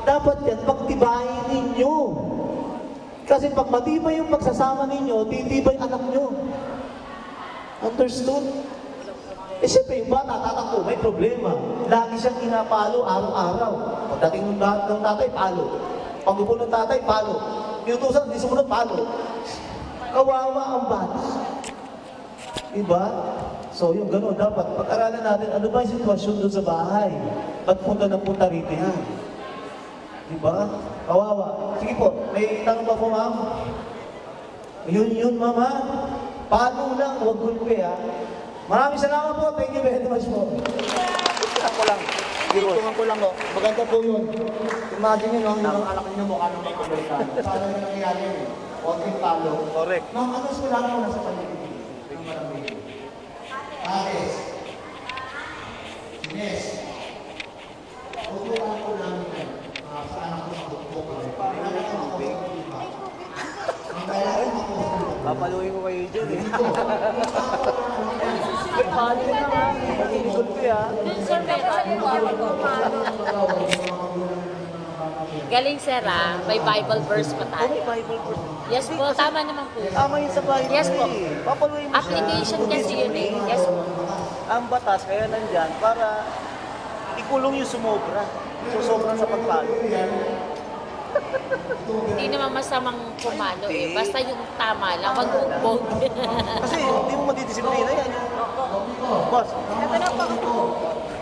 Dapat yan, pagtibayin ninyo. Kasi pag matibay yung pagsasama ninyo, titibay anak nyo. Understood? Eh siyempre yung bata, tatakbo, may problema. Lagi siyang inapalo araw-araw. Pagdating ng tatay, palo. Pag-upo ng tatay, palo. Inutusan, di sumunod, palo. Kawawa ang bata. Diba? So yung gano'n, dapat pag-aralan natin, ano ba yung sitwasyon doon sa bahay? Ba't punta na punta rito yan? Diba? Kawawa. Sige po, may tanong ba po, ma'am? Yun, mama. Paano lang, huwag gulpe, ha? Maraming salamat po. Thank you very much po. Ako lang. Tungan ko lang, no? Maganda po yun. Imagine nyo, no? Yung anak nyo mukha ng may kumulkan. Paano yung nangyayari yun? Konting talo. Correct. Ma'am, ano sila mo na sa paligid? Ares. Ines. Utuan ko lang yan. Sa anak ko sa bukbok. Kailangan ko ako sa iba. Ang kailangan ako sa iba. Papaluin ko kayo dyan eh. May palo na nga. Magiging ko ya. Sir, galing sir may Bible verse pa tayo. Bible verse. Yes po, tama naman po. Tama yun sa Bible. Yes po. Papaluin mo siya. Application kasi yun eh. Yes po. Ang batas kaya nandyan para ikulong yung sumobra. Susobra sa pagpalo. Hindi naman masamang pumalo eh. Basta yung tama lang, wag ugbog. Kasi hindi mo madidisiplina yan. Boss. Ito na po.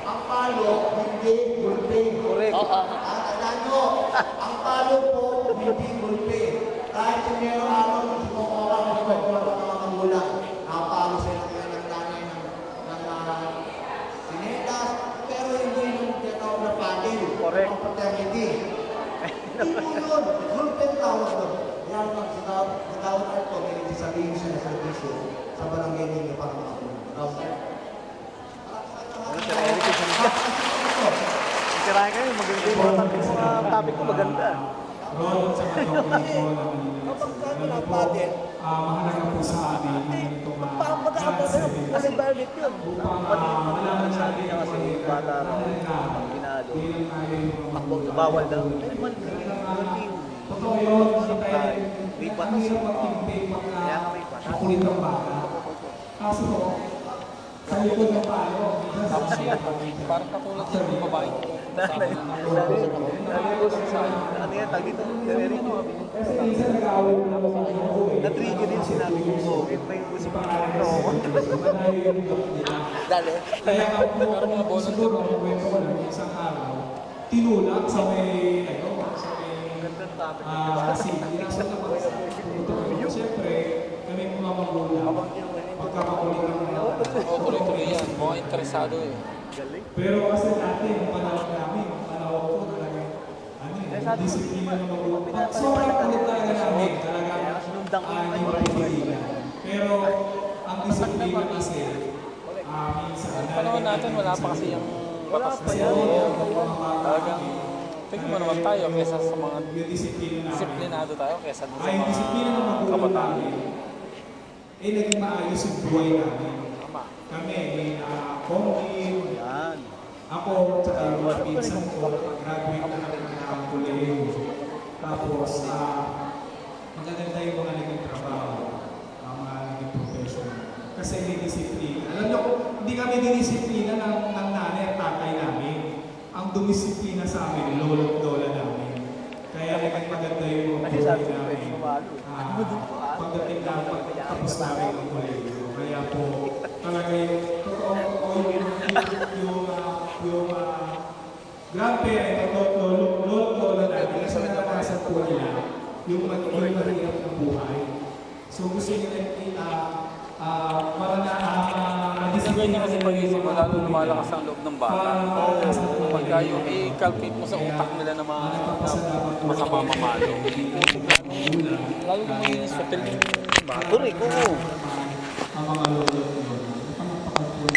Ang palo, hindi gulpe. Correct. Oo. Alam nyo, ang palo po, hindi gulpe. Kahit yung meron araw, hindi mo kawan, hindi mo kawan ng mga magulang. Nakapalo sila kaya ng nanay ng sinetas, pero hindi yung tinatawag na paddle. Correct. Ang paternity. Hindi mo yun. Gulpe ang tawag doon. Yan ang sinawag ito, may nagsasabihin siya na servisyo sa barangay ninyo para makakulong. Okay? Ano siya, Eric, yung siya. Sirahin kayo, maganda yung mga topic ko, maganda. Ron sa katawin ko na mahalaga po sa atin ang ganitong Kasi valid yun. upang malaman natin ang Kasi bata ang pinalo. bilang tayo Ako, bawal daw. totoo yun, hindi tayo May ang batas. hirap magtimpi Kaya nga may pagka batas. makulit ang bata. Kaso po, sa likod ng palo, Parang katulad sa mga babae. Ano yan, tag dito? Eric, kasi minsan nag-away na ako na-trigger din sinabi ko, so, wait pa yung gusto ng moto. Dali. Kaya nga po, siguro ang kwento ko lang isang araw, tinulak sa may, sa may, Ganda topic. city. Nasa labas. Siyempre, kami mga magulang, pagkakakulit ng mga bata. Oo, tuloy-tuloy yan. Mga interesado eh. Pero kasi dati, ang panahon namin, ang panahon ko talaga, disiplina ng magulang. Sobrang kulit talaga namin, talaga, hindi mapipigilan. Pero, ang disiplina kasi, minsan, Panahon natin, wala pa kasi yung batas na yan. Talagang, tingin mo naman tayo kesa sa mga yung disiplina namin. disiplinado tayo kesa dun sa Ay, yung mga disiplina ng magulang kabataan. namin, naging maayos yung buhay namin. Kami, may comedy, Yan. ako, tsaka yung mga pinsan ko, graduate na kami ng kolehiyo. Tapos, magaganda yung mga naging trabaho, ang mga naging profession. Kasi may disiplina. Alam niyo, hindi kami dinisiplina ng nanay at tatay namin. Ang dumisiplina sa amin, lolo at lola namin. Kaya naging maganda yung Kasi buhay sabi ko, namin. pwede kumalo. Pagdating na pagtapos namin ng kolehiyo. Kaya po, talaga yung totoo yung grandparent o lolo natin kasi naranasan po nila yung mahirap ng buhay. So gusto nila Siguro niya kasi pag-isip mo, lalo lumalakas ang loob ng bata. Pagka yung i-calculate mo sa utak nila na mga masama mamalo. Lalo lumayinis sa piling bata. Correct, oo. ang mga lolo.